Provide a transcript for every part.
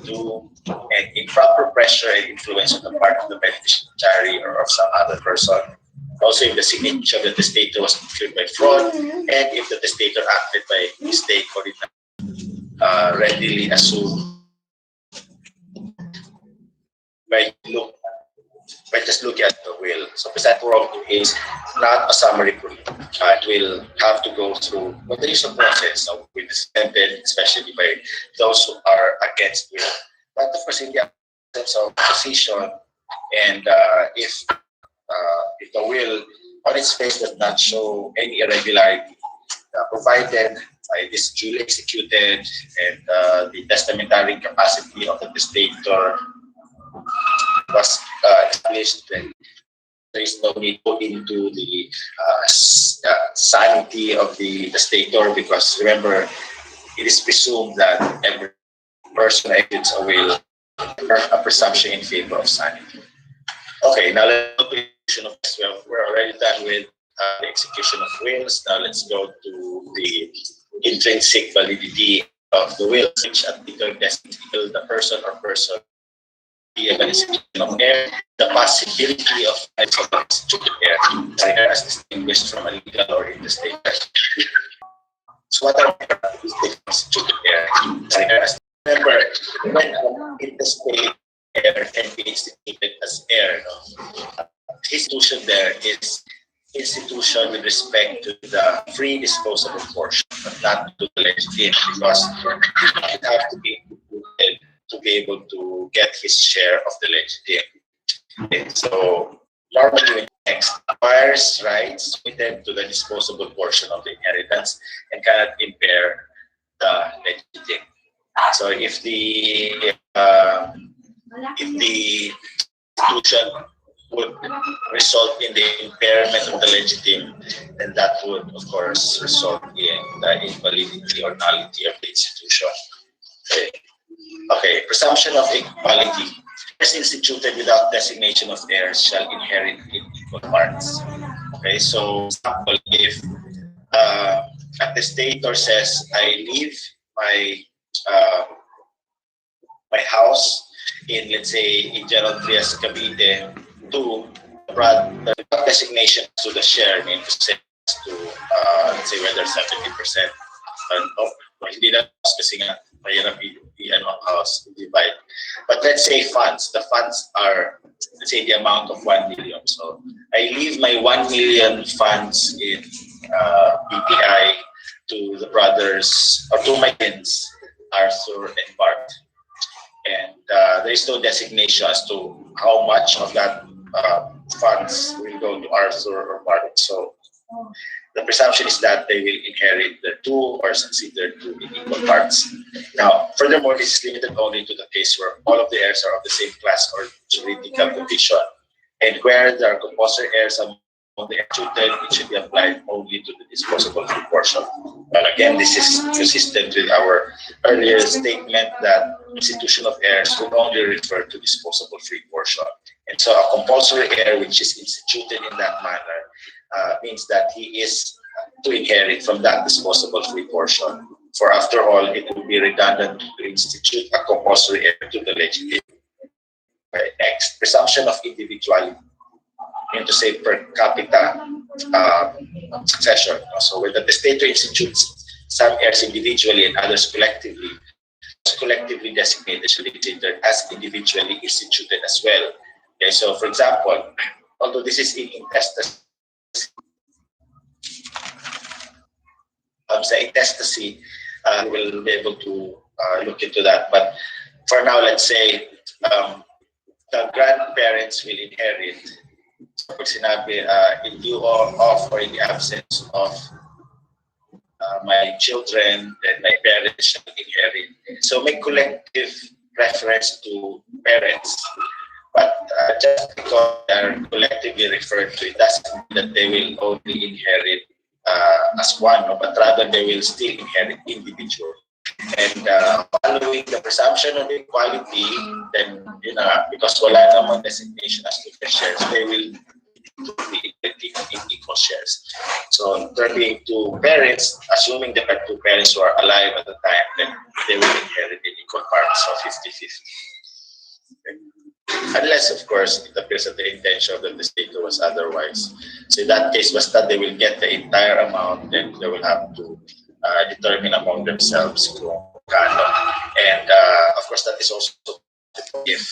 to, and improper pressure and influence on the part of the beneficiary or of some other person. Also, if the signature of the testator was incurred by fraud, and if the testator acted by mistake or did not readily assume by just looking at the will. So present world is not a summary proof. It will have to go through what there is a process of will presented, especially by those who are against will. But of course, in the absence of position, and if the will on its face does not show any irregularity, provided it is duly executed and the testamentary capacity of the testator was established, then there is no need to go into the sanity of the testator, because remember, it is presumed that every person executes a will, a presumption in favor of sanity. Okay, now let's go to the execution of wills. We're already done with the execution of wills. Now let's go to the intrinsic validity of the will, which article designates the person or person of an execution of heir, the possibility of an executed heir as distinguished from a legal or intestate. So what are the characteristics of executed heir? Remember, when an intestate heir can be instituted as heir, institution there is institution with respect to the free disposable portion, but not to the legitimate, because it have to be included to be able to get his share of the legitimate. Okay, so normally when next acquires rights limited to the disposable portion of the inheritance and cannot impair the legitimate. So if the institution would result in the impairment of the legitimate, then that would, of course, result in the invalidity or nullity of the institution. Okay, presumption of equality. Heirs instituted without designation of heirs shall inherit in equal parts. Okay, so example, if a testator says, I leave my my house in, let's say, in General Trias, Cavite, to the designation to the share, meaning to say to let's say whether 70%, hindi na kasi nga mahirap ang house divide. But let's say funds. The funds are, let's say, the amount of 1 million. So I leave my 1 million funds in BPI to the brothers, or to my kids, Arthur and Bart. And there is no designation as to how much of that funds will go to Arthur or Bart. So the presumption is that they will inherit the two or succeed their two in equal parts. Now, furthermore, this is limited only to the case where all of the heirs are of the same class or juridical condition, and where there are compulsory heirs among the executed, it should be applied only to the disposable free portion. But again, this is consistent with our earlier statement that institution of heirs will only refer to disposable free portion. And so a compulsory heir which is instituted in that manner means that he is to inherit from that disposable free portion. For after all, it would be redundant to institute a compulsory heir to the legitimate. Okay, next, presumption of individuality. I mean to say per capita succession. So when the testator institutes some heirs individually and others collectively designated shall be considered as individually instituted as well. Okay, so for example, although this is in intestacy, we will be able to look into that. But for now, let's say the grandparents will inherit. Pag sinabi, in lieu of or in the absence of my children, then my parents shall inherit. So make collective reference to parents. But just because they are collectively referred to, it doesn't mean that they will only inherit as one, but rather they will still inherit individually. And following the presumption of equality, then because wala namang designation as to their shares, they will be equity. in equal shares. So there being two parents, assuming there are two parents who are alive at the time, then they will inherit in equal parts of 50-50. Okay. Unless, of course, it appears that the intention of the testator was otherwise. So in that case, basta they will get the entire amount, then they will have to determine among themselves kung kano. And of course, that is also if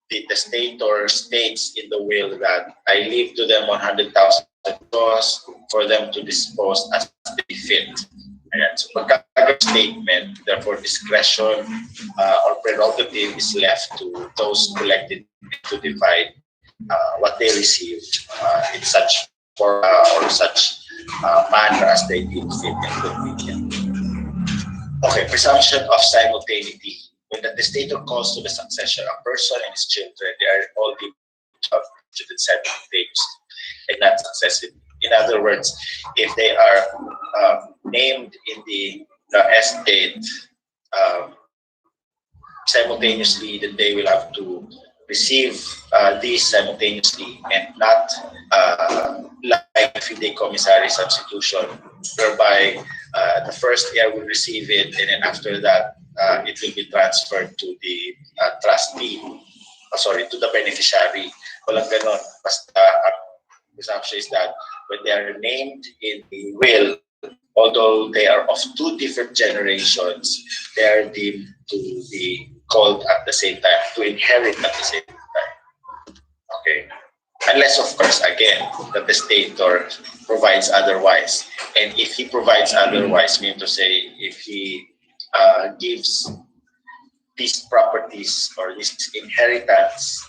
the testator states in the will that I leave to them 100,000 pesos for them to dispose as they fit. Ayan. So pagka statement, therefore discretion or prerogative is left to those collected to divide what they received in such form or such manner as they deem fit and convenient. Okay, presumption of simultaneity. When the testator calls to the succession a person and his children, they are all treated simultaneously and not successively. In other words, if they are named in the estate simultaneously, then they will have to receive these simultaneously and not like Commissary substitution, whereby the first heir will receive it and then after that it will be transferred to the trustee, to the beneficiary. Walang ganon. Basta presumption is that when they are named in the will, although they are of two different generations, they are deemed to be called at the same time, to inherit at the same time. Okay. Unless, of course, again, the testator provides otherwise. And if he provides otherwise, meaning to say, if he gives these properties or this inheritance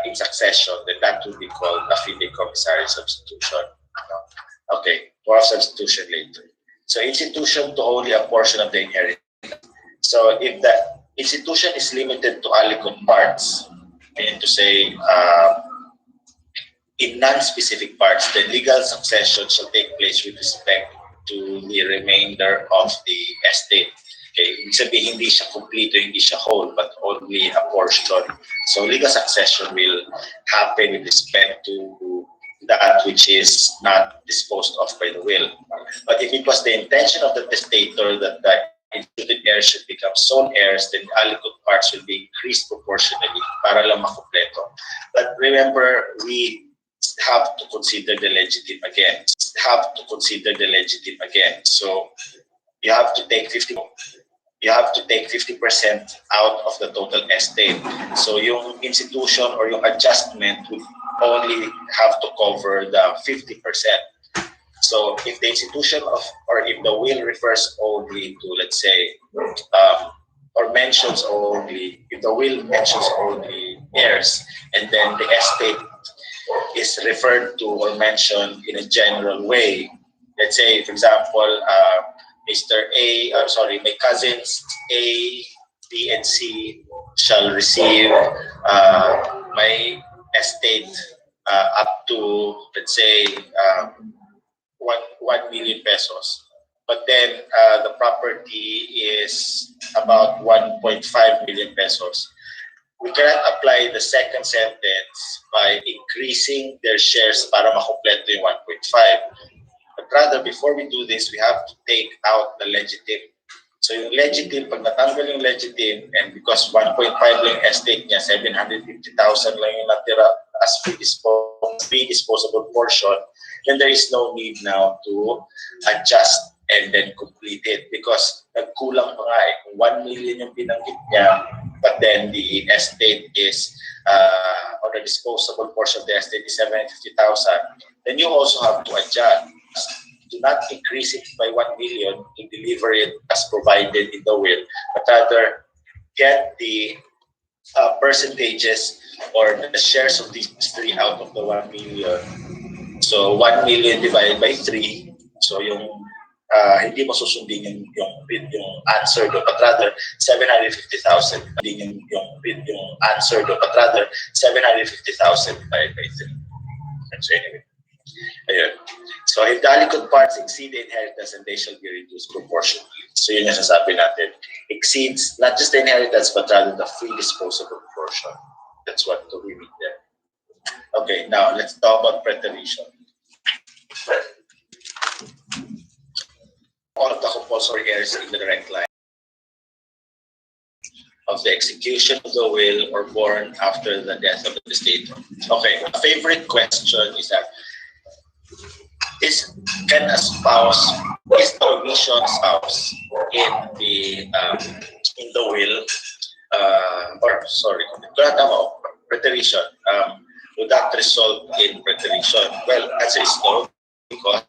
in succession, then that would be called a Commissary substitution. Okay, more of substitution later. So institution to only a portion of the inheritance. So if the institution is limited to aliquot parts, meaning to say in non-specific parts, the legal succession shall take place with respect to the remainder of the estate. Okay, ibig sabihin, hindi siya kompleto, hindi siya whole, but only a portion. So legal succession will happen with respect to that which is not disposed of by the will. But if it was the intention of the testator that the imputed heirs should become sole heirs, then the aliquot parts will be increased proportionally para lang makompleto. But remember, we have to consider the legitim again. So you have to take 50%. You have to take 50% out of the total estate. So yung institution or yung adjustment would only have to cover the 50%. So if the institution or if the will refers only to, let's say, or mentions only, if the will mentions only heirs, and then the estate is referred to or mentioned in a general way, let's say, for example, my cousins A, B, and C shall receive my estate up to, let's say, 1 million pesos. But then the property is about 1.5 million pesos. We cannot apply the second sentence by increasing their shares para makompleto yung 1.5. But rather, before we do this, we have to take out the legitim. So yung legitim, pag natanggal yung legitim, and because 1.5 lang yung estate niya, 750,000 lang yung natira as free disposable portion, then there is no need now to adjust and then complete it because nagkulang pa nga eh. Kung 1 million yung binanggit niya, but then the estate is, or the disposable portion of the estate is 750,000, then you also have to adjust. Do not increase it by 1 million to deliver it as provided in the will, but rather get the percentages or the shares of these three out of the 1 million. So 1 million divided by 3, so yung hindi mo susundin yung answer do, but rather 750,000 yung answer do, but rather 750,000 divided by 3. So anyway, ayun. So if the aliquot parts exceed the inheritance, and they shall be reduced proportionally. So yun yung sasabi natin. Exceeds not just the inheritance, but rather the free disposable portion. That's what we mean there. Okay, now let's talk about preterition. All of the compulsory heirs in the direct line of the execution of the will or born after the death of the testator. Okay, a favorite question is that can a spouse, is the omission spouse in the will, preterition, would that result in preterition? Well, answer is no, because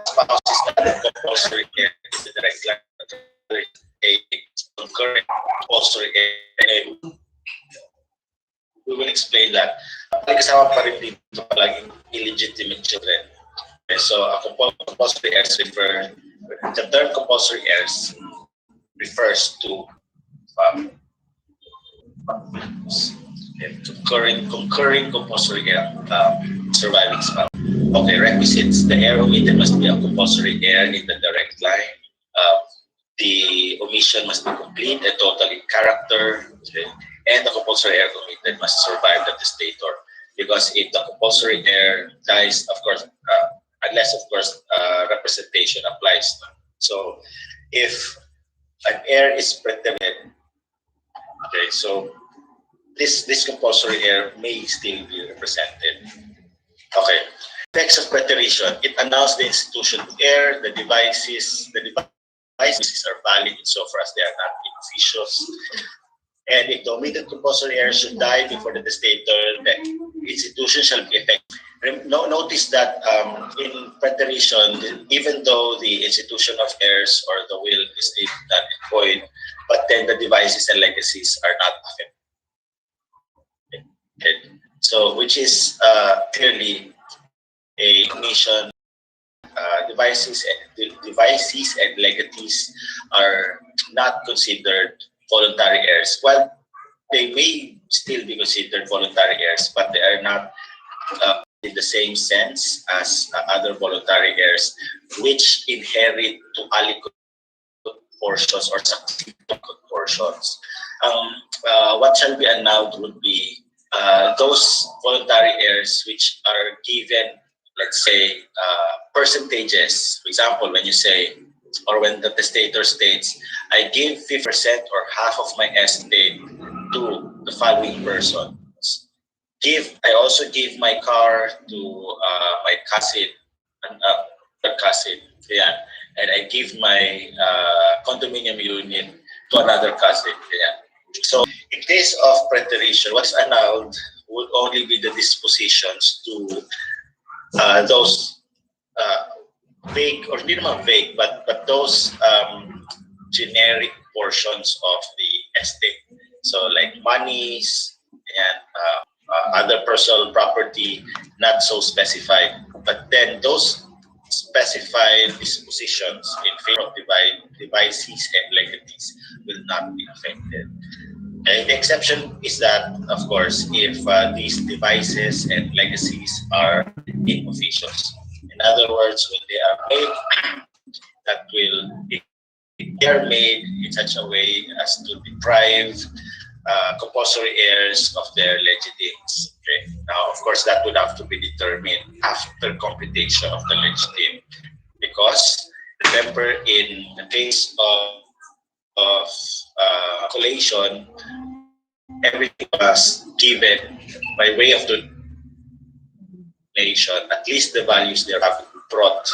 spouse is not a compulsory heir in the direct line. A concurrent compulsory heir. We will explain that. Kasama pa rin dito palaging illegitimate children. Okay, so a compulsory heirs the term compulsory heirs refers to concurring compulsory heir, surviving spouse. Okay, requisites. The heir omitted must be a compulsory heir in the direct line. The omission must be complete and total in character, okay? And the compulsory heir omitted must survive the testator. Because if the compulsory heir dies, of course, unless of course representation applies. So if an heir is pretermitted, okay, so this compulsory heir may still be represented. Okay, text of preterition. It announced the institution to heir. The devices are valid insofar as they are not inofficious. And if the omitted compulsory heir should die before the testator, the institution shall be effective. Notice that in preterition, even though the institution of heirs or the will is not void, but then the devices and legacies are not affected. Okay. So, which is clearly a omission. Devices and legacies are not considered voluntary heirs. Well, they may still be considered voluntary heirs, but they are not in the same sense as other voluntary heirs, which inherit to aliquot portions or successive portions. What shall be annulled would be those voluntary heirs which are given, let's say, percentages. For example, when you say, or when the testator states, I give 50% or half of my estate to the following persons. I also give my car to my cousin, yeah, and I give my condominium unit to another cousin, yeah. So in case of preterition, what's annulled would only be the dispositions to those vague, or not vague, but those generic portions of the estate. So like monies and other personal property, not so specified. But then those specified dispositions in favor of devices and legacies will not be affected. And the exception is that, of course, if these devices and legacies are inofficious. In other words, when they are made, that will be, they are made in such a way as to deprive compulsory heirs of their legitimes. Okay? Now, of course, that would have to be determined after computation of the legitime, because remember, in the case of collation, everything was given by way of donation. At least the values there have been brought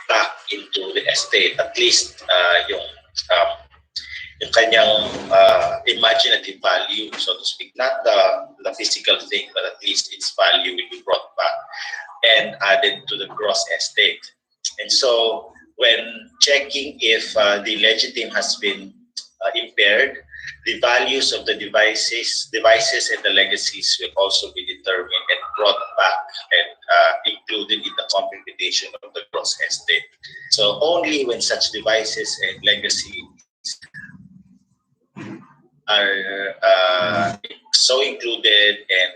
back into the estate. At least yung kanyang imaginative value, so to speak, not the physical thing, but at least its value will be brought back and added to the gross estate. And so when checking if the legitime has been impaired, the values of the devices and the legacies will also be determined and brought back and included in the computation of the gross estate. So only when such devices and legacies are so included and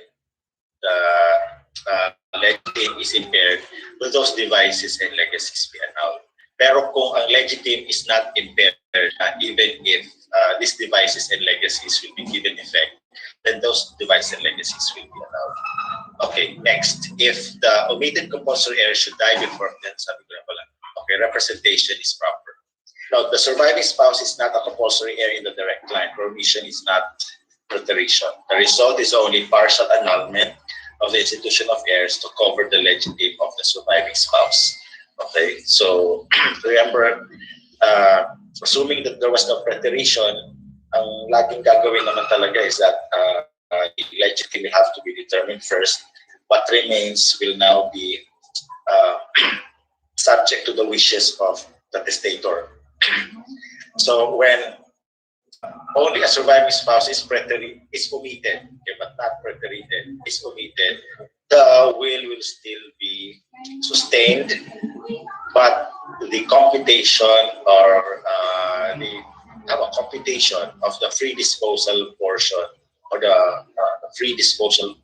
the legitime is impaired, will those devices and legacies be annulled. Pero kung ang legitime is not impaired, even if these devices and legacies will be given effect, then those devices and legacies will be allowed. Okay, next. If the omitted compulsory heir should die before, then sabi ko na pala. Okay, representation is proper. Now, the surviving spouse is not a compulsory heir in the direct line. Prohibition is not preterition. The result is only partial annulment of the institution of heirs to cover the legitimate of the surviving spouse. Okay, so remember, assuming that there was no preterition, ang laging gagawin naman talaga is that the legitimate have to be determined first. What remains will now be subject to the wishes of the testator. So when only a surviving spouse is omitted, okay, but not preterited, is omitted, the will still be sustained, but the computation or the computation of the free disposal portion or the free disposal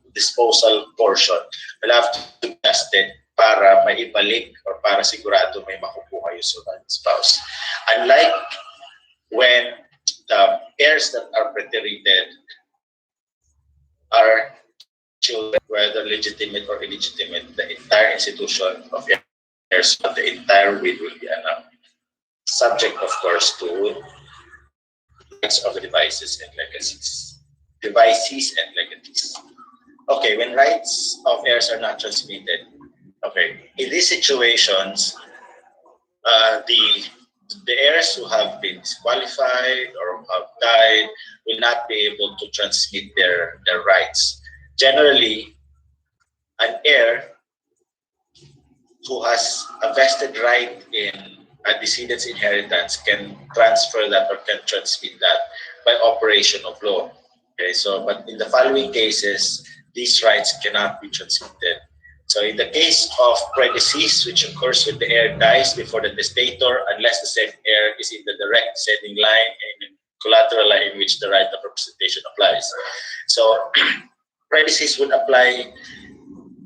portion will have to be tested para maibalik or para sigurado may makukuha yung surviving spouse. Unlike when the heirs that are preterited are children, whether legitimate or illegitimate, the entire institution of heirs, the entire will be subject, of course, to rights of the devices and legacies. Devices and legacies. Okay, when rights of heirs are not transmitted, okay, in these situations, the heirs who have been disqualified or have died will not be able to transmit their rights. Generally, an heir who has a vested right in a decedent's inheritance can transfer that or can transmit that by operation of law. Okay, so but in the following cases, these rights cannot be transmitted. So in the case of predecease, which occurs when the heir dies before the testator, unless the said heir is in the direct descending line and collateral line in which the right of representation applies. So predecease would apply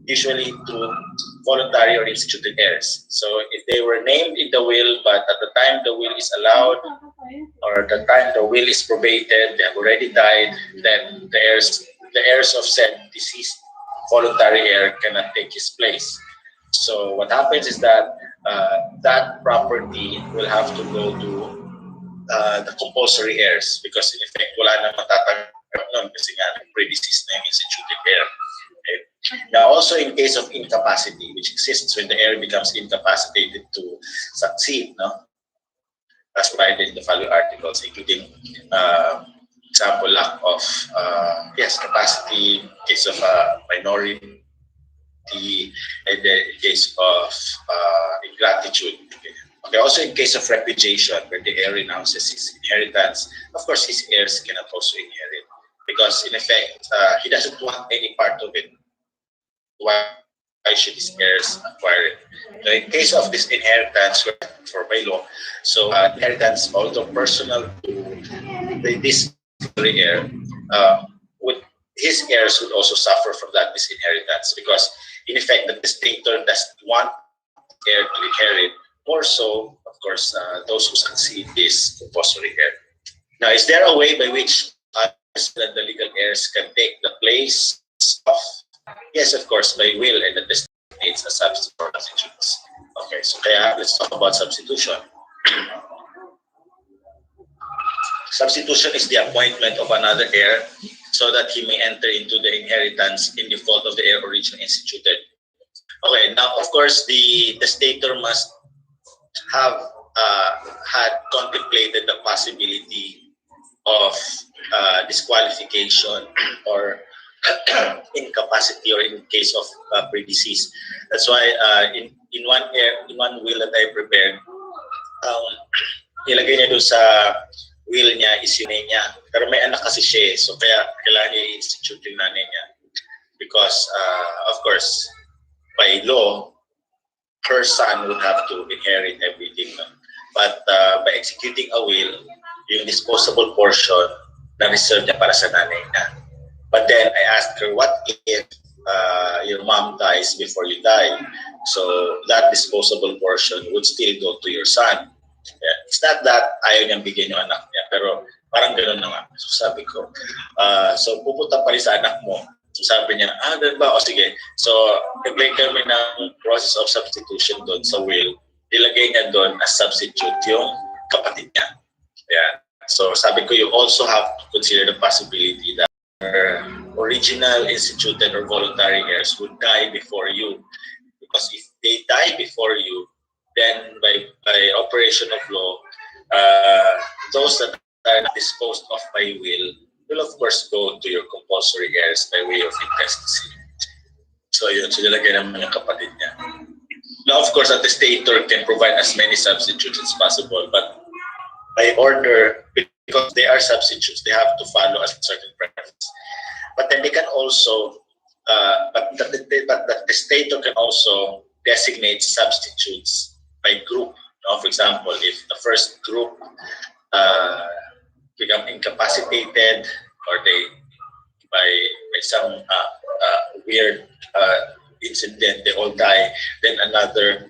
usually to voluntary or instituted heirs. So if they were named in the will, but at the time the will is allowed, or at the time the will is probated, they have already died, then the heirs of said deceased voluntary heir cannot take his place. So what happens is that that property will have to go to the compulsory heirs, because in effect wala na matatanggap nun kasi nga predeceased na yung instituted heir. Okay. Now also in case of incapacity, which exists when the heir becomes incapacitated to succeed, no? As provided in the following articles, including example, lack of capacity, case of minority, and then in case of ingratitude. Okay, also in case of repudiation, where the heir renounces his inheritance, of course his heirs cannot also inherit, because in effect he doesn't want any part of it. Why should his heirs acquire it? So in case of this inheritance for by law, so inheritance, although personal to this heir, his heirs would also suffer from that disinheritance, because in effect the testator doesn't want heir to inherit. More so, of course, those who succeed is compulsory heir. Now, is there a way by which that the legal heirs can take the place of? Yes, of course, by will, and the testament needs a substitute for constituents. Okay, so kaya let's talk about substitution. Substitution is the appointment of another heir so that he may enter into the inheritance in default of the heir originally instituted. Okay, now of course the testator must have had contemplated the possibility of disqualification or incapacity, or in case of predecease. That's why in one will that I prepared, ilagay niya doon sa will niya is yung nanay niya. Pero may anak kasi siya, so kaya kailangan niya i-institute yung nanay niya. Because, of course, by law, her son would have to inherit everything. But by executing a will, yung disposable portion na reserve niya para sa nanay niya. But then I asked her, what if your mom dies before you die? So that disposable portion would still go to your son. Yeah. It's not that ayaw niyang bigyan yung anak niya, pero parang gano'n na nga. So sabi ko, so pupunta pa rin sa anak mo. So sabi niya, ganun ba? O sige. So, nag-lay kami ng process of substitution doon sa will. Ilagay niya doon as substitute yung kapatid niya. Yeah. So, sabi ko, you also have to consider the possibility that original instituted or voluntary heirs would die before you. Because if they die before you, then by operation of law, those that are disposed of by will of course go to your compulsory heirs by way of intestacy. So yun, so nilagay naman yung kapatid niya. Now of course, the testator can provide as many substitutes as possible, but by order, because they are substitutes, they have to follow a certain preference. But then they can also, but the testator can also designate substitutes by group. For example, if the first group become incapacitated or they by some weird incident they all die, then another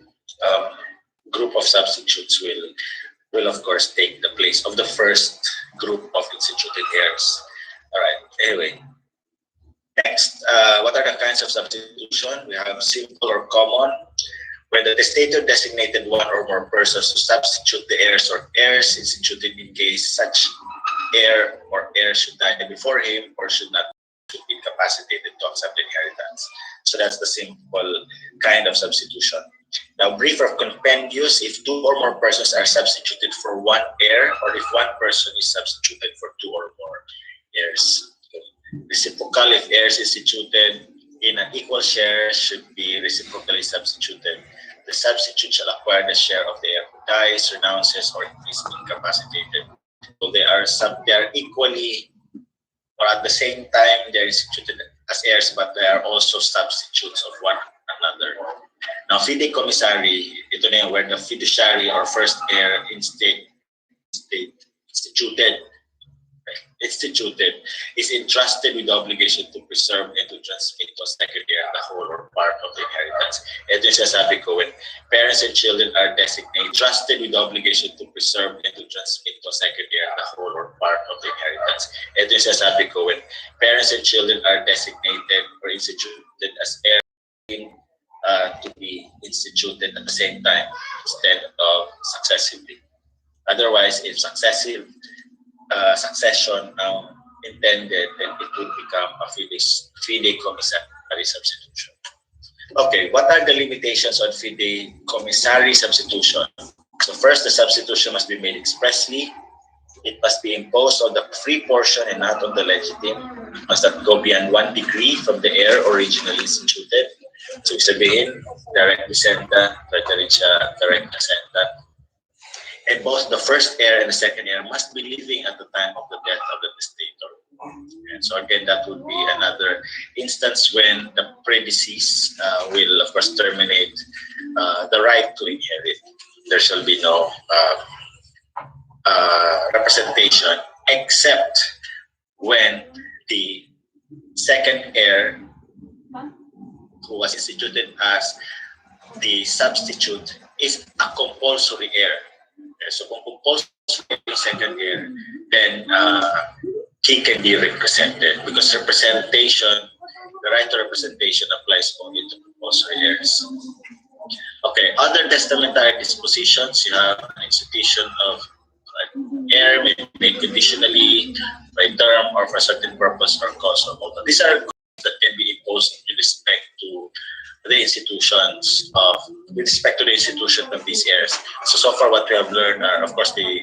group of substitutes will of course take the place of the first group of instituted heirs. All right. Anyway, next, what are the kinds of substitution? We have simple or common. When the testator designated one or more persons to substitute the heirs or heirs instituted in case such heir or heir should die before him or should be incapacitated to accept inheritance. So that's the simple kind of substitution. Now, brief or compendious, if two or more persons are substituted for one heir or if one person is substituted for two or more heirs. Reciprocal, if heirs instituted in an equal share should be reciprocally substituted. The substitute shall acquire the share of the heir who dies, renounces, or is incapacitated. So they are equally, or at the same time, they are instituted as heirs, but they are also substitutes of one another. Now, fide commissary, ito na yung where the fiduciary or first heir instituted is entrusted with the obligation to preserve and to transmit to a second heir the whole or part of the inheritance. Ito yung sinasabi ko, when parents and children are designated, trusted with the obligation to preserve and to transmit to a second heir the whole or part of the inheritance. Ito yung sinasabi ko, when parents and children are designated or instituted as heirs to be instituted at the same time instead of successively. Otherwise, if succession intended, then it would become a fide commissary substitution. Okay, what are the limitations on fide commissary substitution? So first, the substitution must be made expressly. It must be imposed on the free portion and not on the legitimate. It must not go beyond 1 degree from the heir originally instituted. So sabihin, direct descendant, pwede rin siya direct descendant. And both the first heir and the second heir must be living at the time of the death of the testator. And so again, that would be another instance when the predeceased will, of course, terminate the right to inherit. There shall be no representation except when the second heir who was instituted as the substitute is a compulsory heir. So kung compulsory yung second heir, then he can be represented because representation, the right to representation applies only to compulsory heirs. Okay, other testamentary dispositions, you have an institution of heir may be made conditionally, by term, or for a certain purpose or cause or motive. These are that can be imposed with respect to the institutions with respect to the institution of these heirs. So far what we have learned are, of course, the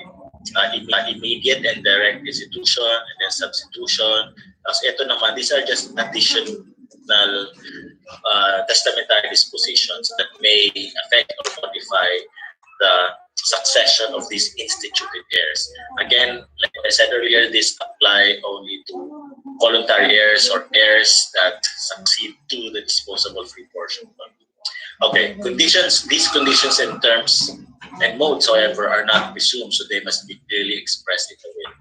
immediate and direct institution and then substitution. As ito naman, these are just additional testamentary dispositions that may affect or modify the succession of these instituted heirs. Again, like I said earlier, this apply only to voluntary heirs or heirs that succeed to the disposable free portion. Okay, conditions. These conditions and terms and modes, however, are not presumed, so they must be clearly expressed in the will.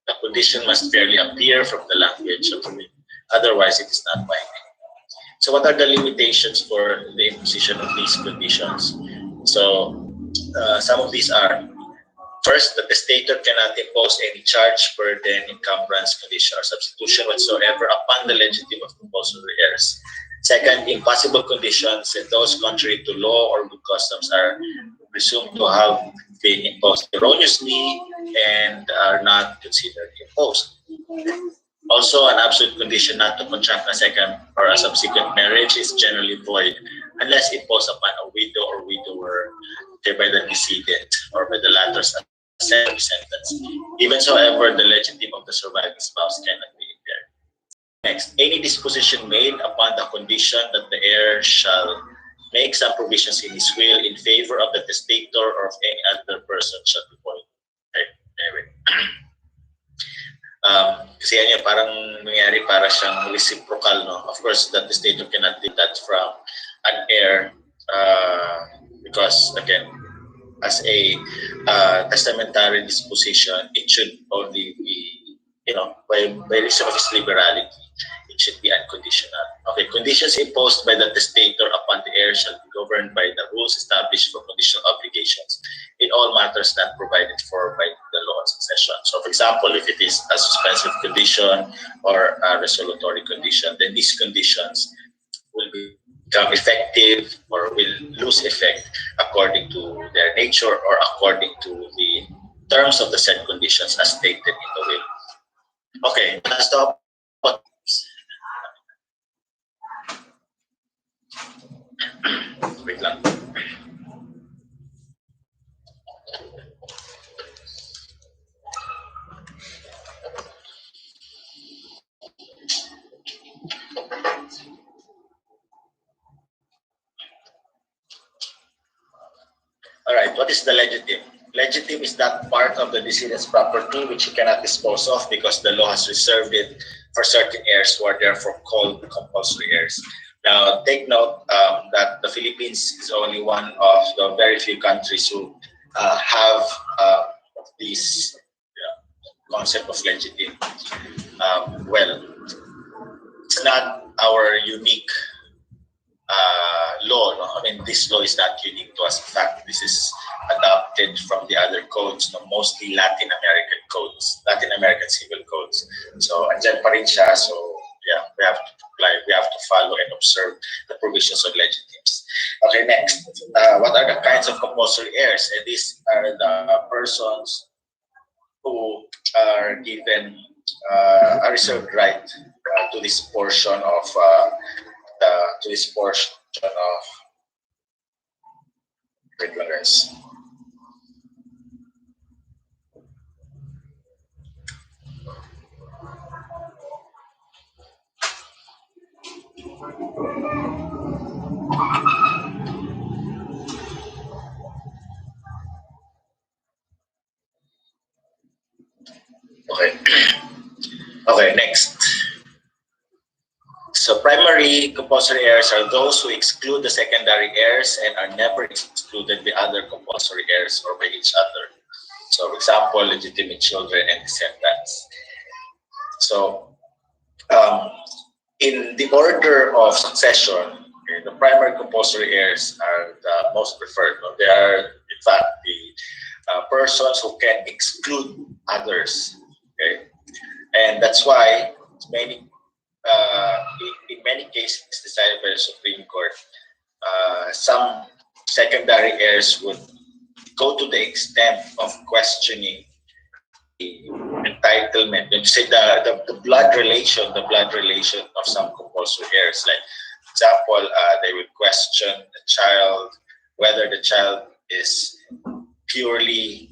The condition must fairly appear from the language of the will. Otherwise, it is not binding. So, what are the limitations for the imposition of these conditions? So, some of these are First, the testator cannot impose any charge, burden, encumbrance, condition, or substitution whatsoever upon the legitimate of compulsory heirs. Second, impossible conditions and those contrary to law or good customs are presumed to have been imposed erroneously and are not considered imposed. Also, an absolute condition not to contract a second or a subsequent marriage is generally void unless imposed upon a widow or widower by the decedent or by the latter's assembly sentence. Even so, however, the legitimate of the surviving spouse cannot be impaired. Next, any disposition made upon the condition that the heir shall make some provisions in his will in favor of the testator or of any other person shall be void. Okay, anyway. Kasi yan parang nangyari para siyang reciprocal, no? Of course, the testator cannot do that from an heir because, again, as a testamentary disposition, it should only be, by reason of its liberality, it should be unconditional. Okay, conditions imposed by the testator upon the heir shall be governed by the rules established for conditional obligations in all matters not provided for by the law of succession. So, for example, if it is a suspensive condition or a resolutory condition, then these conditions will become effective or will lose effect according to their nature or according to the terms of the said conditions as stated in the will. Okay, let's stop. Wait lang. All right, what is the legitim? Legitim is that part of the decedent's property which he cannot dispose of because the law has reserved it for certain heirs who are therefore called compulsory heirs. Now, take note that the Philippines is only one of the very few countries who have this concept of legitim. Well, it's not our unique law. No? I mean, this law is not unique to us. In fact, this is adopted from the other codes, mostly Latin American codes, Latin American civil codes. So, andyan pa rin siya. So, yeah, we have to apply, we have to follow and observe the provisions of legitims. Okay, next. What are the kinds of compulsory heirs? And these are the persons who are given a reserved right to this portion of wait lang guys. Okay. Okay, next. So primary compulsory heirs are those who exclude the secondary heirs and are never excluded by other compulsory heirs or by each other. So, for example, legitimate children and descendants. So, in the order of succession, the primary compulsory heirs are the most preferred. They are, in fact, the persons who can exclude others. Okay, and that's why in many cases decided by the Supreme Court, some secondary heirs would go to the extent of questioning the entitlement. Let me say the blood relation of some compulsory heirs. Like, for example, they would question the child, whether the child is purely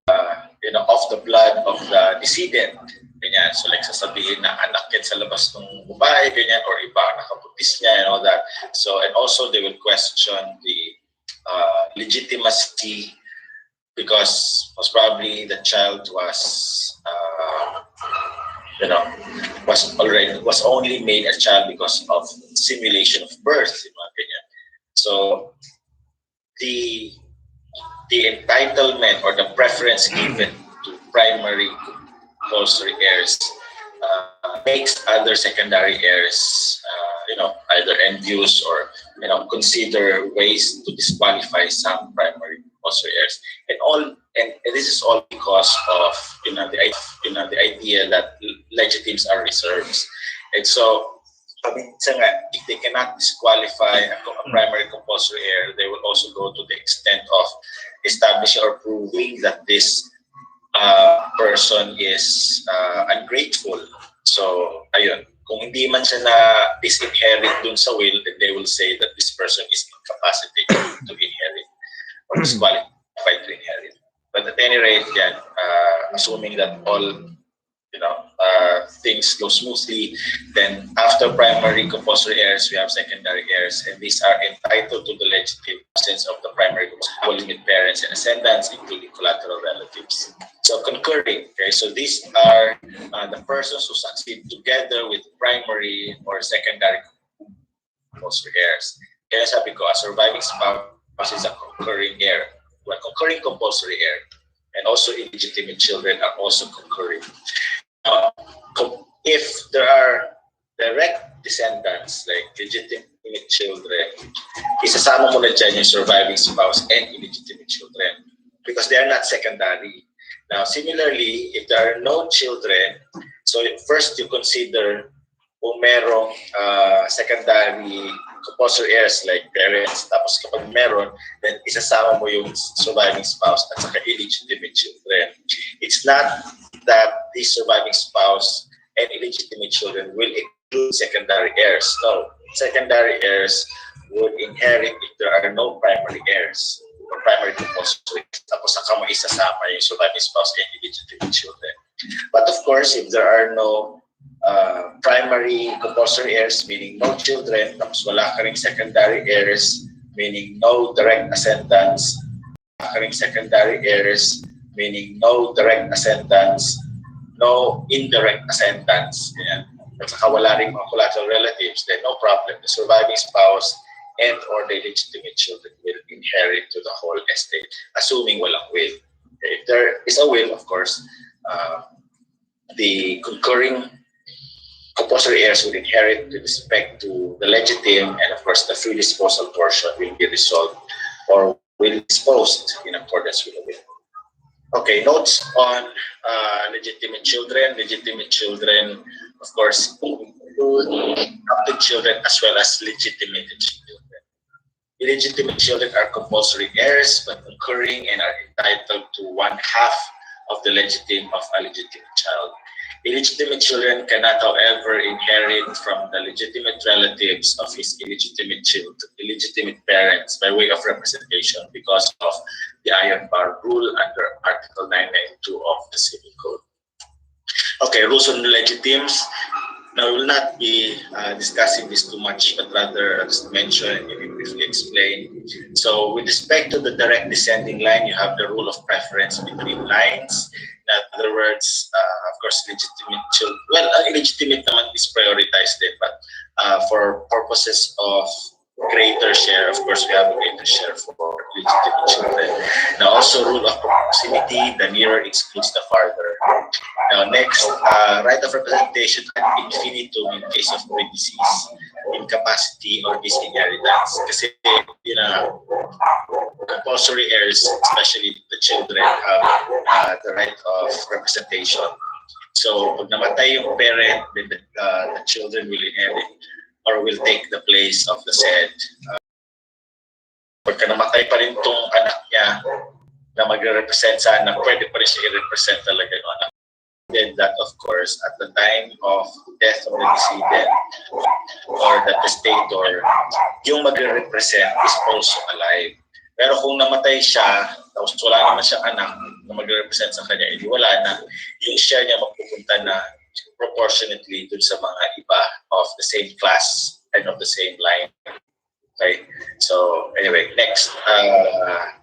of the blood of the decedent. Ganyan. So like sasabihin na anak yan sa labas ng babae, ganyan, or iba nakaputis niya and all that. So, and also they will question the legitimacy because most probably the child was was only made a child because of simulation of birth. Ganyan. So the entitlement or the preference given to primary compulsory heirs makes other secondary heirs, either envious or consider ways to disqualify some primary compulsory heirs. And all and this is all because of the idea that legitimes are reserves. And so, if they cannot disqualify a primary compulsory heir, they will also go to the extent of establishing or proving that this person is ungrateful. So, ayun. Kung hindi man siya na disinherit dun sa will, then they will say that this person is incapacitated to inherit or disqualified to inherit. But at any rate, yan, assuming that all things go smoothly, then after primary compulsory heirs, we have secondary heirs, and these are entitled to the legitimate sense of the primary compulsory parents and ascendants, including collateral relatives. So concurring, okay, so these are the persons who succeed together with primary or secondary compulsory heirs. Kaya sabi ko, a surviving spouse is a concurring heir, a concurring compulsory heir, and also illegitimate children are also concurring. If there are direct descendants, like legitimate children, isasama mo na dyan yung surviving spouse and illegitimate children because they are not secondary. Now, similarly, if there are no children, so first you consider kung merong secondary compulsory heirs like parents, tapos kapag meron, then isasama mo yung surviving spouse at saka illegitimate children. It's not that the surviving spouse and illegitimate children will include secondary heirs. No, secondary heirs would inherit if there are no primary heirs or primary compulsory. Tapos saka mo isasama yung surviving spouse and illegitimate children. But of course, if there are no primary compulsory heirs, meaning no children, tapos wala ka ring secondary heirs, meaning no direct ascendants, wala ka ring secondary heirs, meaning no direct ascendants, no indirect ascendants, at saka wala ring mga collateral relatives, then no problem. The surviving spouse and or the legitimate children will inherit to the whole estate, assuming walang will. Okay. If there is a will, of course, the concurring compulsory heirs will inherit with respect to the legitimate, and of course the free disposal portion will be resolved or will be disposed in accordance with the will. Okay, notes on legitimate children. Legitimate children, of course, include adopted children as well as legitimate children. Illegitimate children are compulsory heirs but concurring and are entitled to 1/2 of the legitimate of a legitimate child. Illegitimate children cannot, however, inherit from the legitimate relatives of his illegitimate parents by way of representation because of the iron bar rule under Article 992 of the Civil Code. Okay, rules on legitimes. Now, we will not be discussing this too much, but rather just mention and maybe briefly explain. So, with respect to the direct descending line, you have the rule of preference between lines. In other words, of course, legitimate children. Well, illegitimate naman is prioritized there, but for purposes of greater share, of course, we have a greater share for legitimate children. Now, also rule of proximity, the nearer excludes the farther. Now, next, right of representation ad infinitum in case of disease, incapacity, or disinheritance. Kasi, compulsory heirs, especially the children, have the right of representation. So, pag namatay yung parent, then the children will inherit or will take the place of the said. Pagka namatay pa rin tong anak niya na magre-represent sana, pwede pa rin siya i-represent talaga yung anak. Then that, of course, at the time of death of the decedent or the testator, yung magre-represent is also alive. Pero kung namatay siya, tapos wala naman siyang anak na magre-represent sa kanya, hindi wala na, yung share niya magpupunta na proportionately dun sa mga iba of the same class and of the same line. Okay, so anyway, next,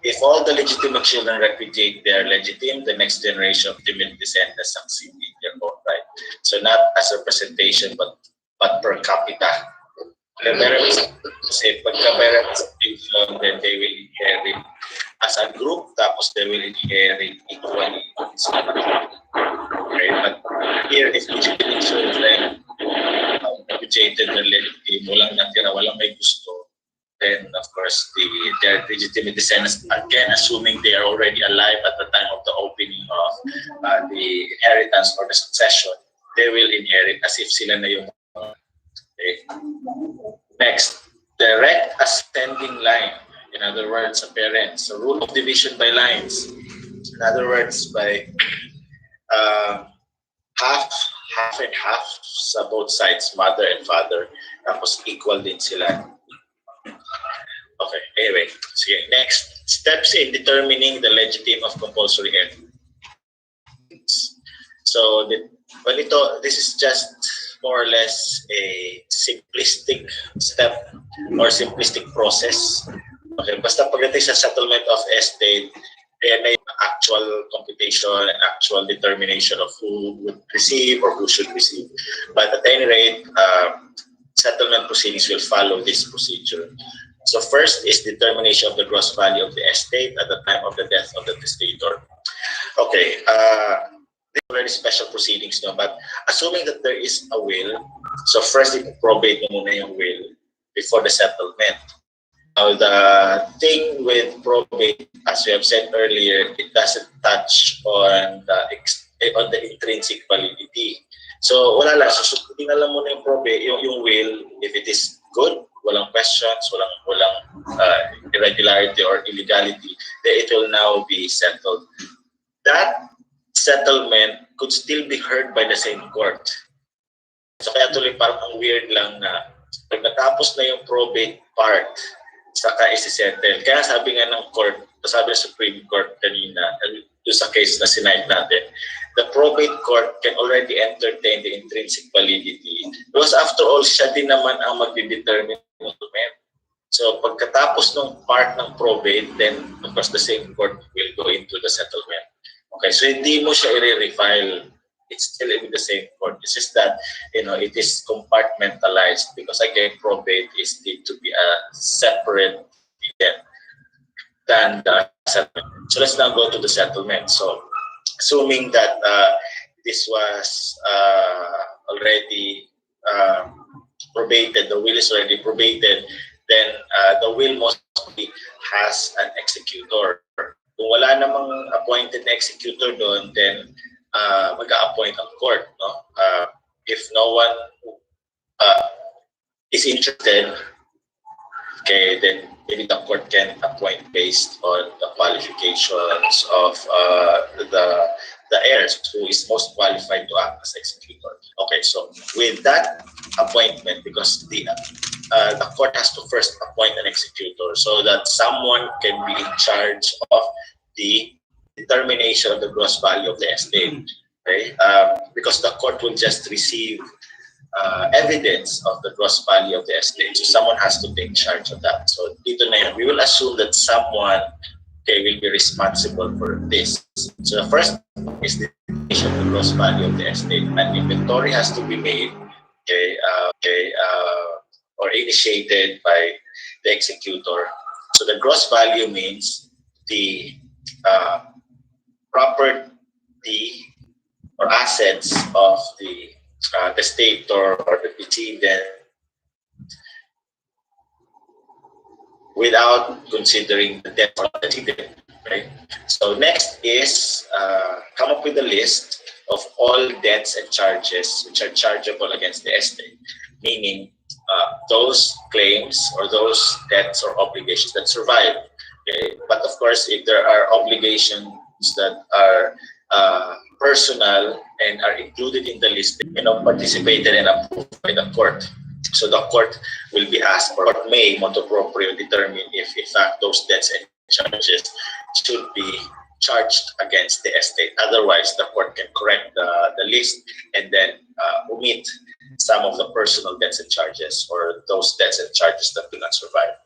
if all the legitimate children repudiate their legitimate, the next generation of legitimate descendants succeed in their own right. So not as representation, but per capita. Say pagka-representation, then they will inherit as a group, tapos they will inherit equally. Okay, but here, if legitimate children repudiated their legitimate, walang natira, walang may gusto, then of course their legitimate descendants, again assuming they are already alive at the time the inheritance or the succession, they will inherit as if sila na yung okay. Next, direct ascending line. In other words, a parent. So rule of division by lines. In other words, by half and half sa both sides, mother and father. Tapos equal din sila. Okay, anyway. Sige, next. Steps in determining the legitimate of compulsory heirs. So, this is just more or less a simplistic step or simplistic process. Okay, basta pagdating sa settlement of estate, may actual computation and actual determination of who would receive or who should receive. But at any rate, settlement proceedings will follow this procedure. So first is determination of the gross value of the estate at the time of the death of the testator. Okay, these are very special proceedings, no? But assuming that there is a will, so first ipo-probate mo muna yung will before the settlement. Now, the thing with probate, as we have said earlier, it doesn't touch on the intrinsic validity. So, wala lang. So, tingnan lang muna yung probate, yung will, if it is good, walang questions, walang irregularity or illegality, then it will now be settled. That settlement could still be heard by the same court. So, kaya tuloy parang ang weird lang na pag natapos na yung probate part, saka isi-settle. Kaya sabi nga ng court, sabi ng Supreme Court kanina, doon sa case na sinight natin, the probate court can already entertain the intrinsic validity because after all, siya din naman ang magdedetermine ng settlement. So pagkatapos ng part ng probate, then of course the same court will go into the settlement. Okay, so hindi mo siya i-refile. It's still in the same court. It's just that, it is compartmentalized because again, probate is deemed to be a separate event than the settlement. So let's now go to the settlement. So assuming that this was already probated, the will is already probated, then the will mostly has an executor. Kung wala namang appointed executor doon, then mag-a-appoint ang court, no? If no one is interested, okay, then maybe the court can appoint based on the qualifications of the heirs, who is most qualified to act as executor. Okay, so with that appointment, because the court has to first appoint an executor so that someone can be in charge of the determination of the gross value of the estate, okay? Because the court will just receive evidence of the gross value of the estate. So someone has to take charge of that. So dito na yun, we will assume that someone will be responsible for this. So the first is the determination of the gross value of the estate. An inventory has to be made, or initiated by the executor. So the gross value means the property or assets of the testator or the decedent without considering the debt of the decedent, right? So next is come up with a list of all debts and charges which are chargeable against the estate, meaning those claims or those debts or obligations that survive. Okay? But of course, if there are obligations that are personal and are included in the list, participated and approved by the court. So the court will be asked, or may motu proprio determine if in fact those debts and charges should be charged against the estate. Otherwise, the court can correct the list and then omit some of the personal debts and charges or those debts and charges that do not survive.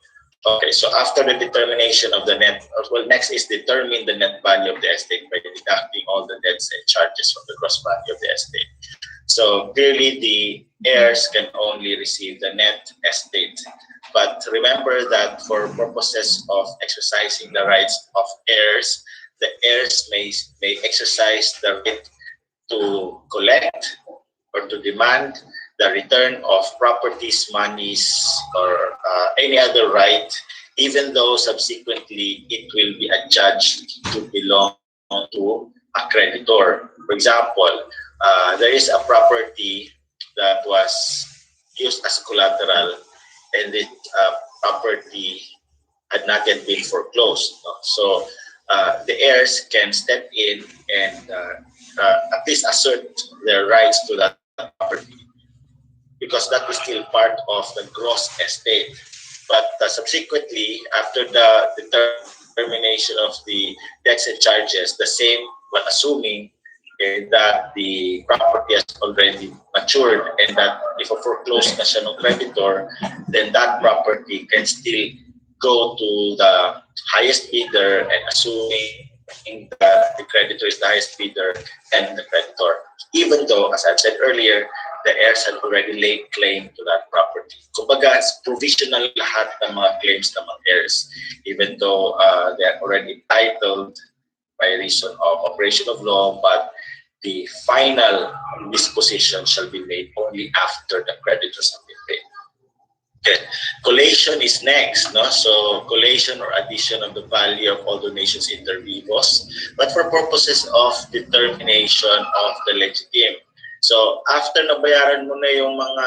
Okay, so after the determination of the net, next is determine the net value of the estate by deducting all the debts and charges from the gross value of the estate. So clearly the heirs can only receive the net estate. But remember that for purposes of exercising the rights of heirs, the heirs may exercise the right to collect or to demand the return of properties, monies, or any other right, even though subsequently it will be adjudged to belong to a creditor. For example, there is a property that was used as collateral, and this property had not yet been foreclosed. No? So the heirs can step in and at least assert their rights to that property, because that is still part of the gross estate. But subsequently, after the termination of the debts and charges, the same, but assuming that the property has already matured and that if a foreclosed na siya ng creditor, then that property can still go to the highest bidder, and assuming that the creditor is the highest bidder and the creditor, even though, as I've said earlier, the heirs had already laid claim to that property. Kumbaga, provisional lahat ng mga claims ng mga heirs, even though they are already entitled by reason of operation of law, but the final disposition shall be made only after the creditors have been paid. Okay. Collation is next, no? So collation or addition of the value of all donations inter vivos, but for purposes of determination of the legitime. So after nabayaran mo na yung mga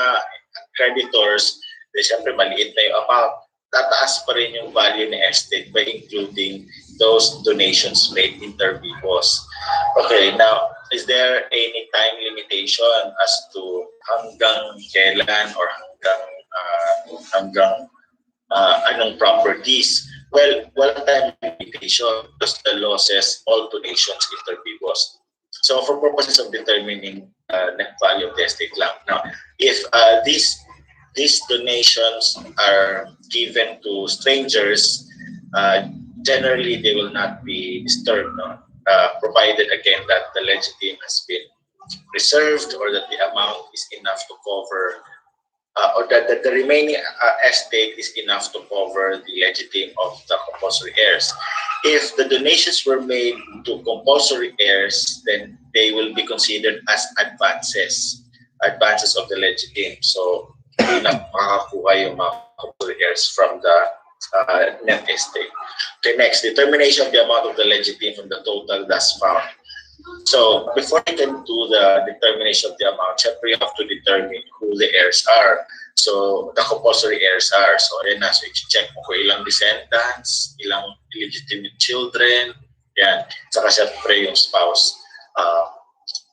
creditors, then syempre maliit na yung amount, tataas pa rin yung value ng estate by including those donations made inter vivos. Okay, now, is there any time limitation as to hanggang kailan or hanggang anong properties? Well, time limitation, because the law says all donations inter vivos. So for purposes of determining net value of the estate lang. Now, if these donations are given to strangers, generally they will not be disturbed, no? Provided again that the legitime has been preserved, or that the amount is enough to cover, or that the remaining estate is enough to cover the legitime of the compulsory heirs. If the donations were made to compulsory heirs, then they will be considered as advances of the legitime. So hindi na makakakuha yung mga compulsory heirs from the net estate. Okay, next, determination of the amount of the legitime from the total thus found. So before you can do the determination of the amount, you have to determine who the heirs are. So the compulsory heirs are. So ayan na, so i-check mo kung ilang descendants, ilang illegitimate children, yan. Saka syempre yung spouse.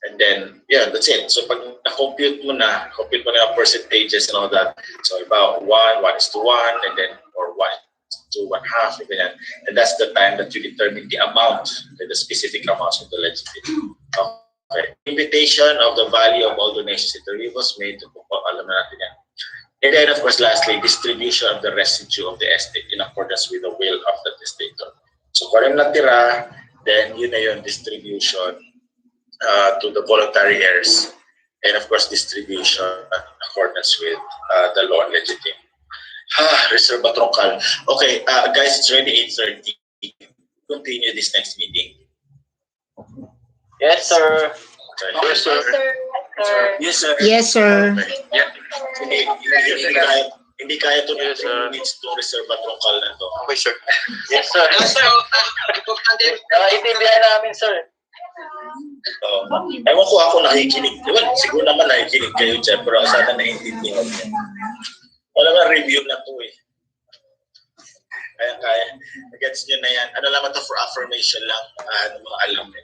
And then, yeah, that's it. So pag na-compute mo na yung percentages and all that. So about 1 is to 1, and then, or 1 to 1/2, and that's the time that you determine the amount, the specific amounts of the legitimate. Okay. Invitation of the value of all donations inter vivos made to alam na natin yan. And then, of course, lastly, distribution of the residue of the estate in accordance with the will of the testator. So kung ano natira, then yun na yung distribution to the voluntary heirs, and of course distribution in accordance with the law and legitime. Reserva troncal. Okay, guys, it's already 8:30. Continue this next meeting. Yes, sir. Okay. Yes, sir. Yes, sir. Yes, sir. Okay. Yeah. Hindi kaya to Yes, sir. minutes to reserva troncal na to. Okay, sir. Yes, sir. Yes, sir. Naiintindihan namin, sir. Ewan ko ako nakikinig. Well, siguro naman nakikinig kayo dyan, pero sana naiintindihan niyo. Wala nga review na to eh. Kaya. Gets nyo na yan. Ano naman to, for affirmation lang, mga alam nyo.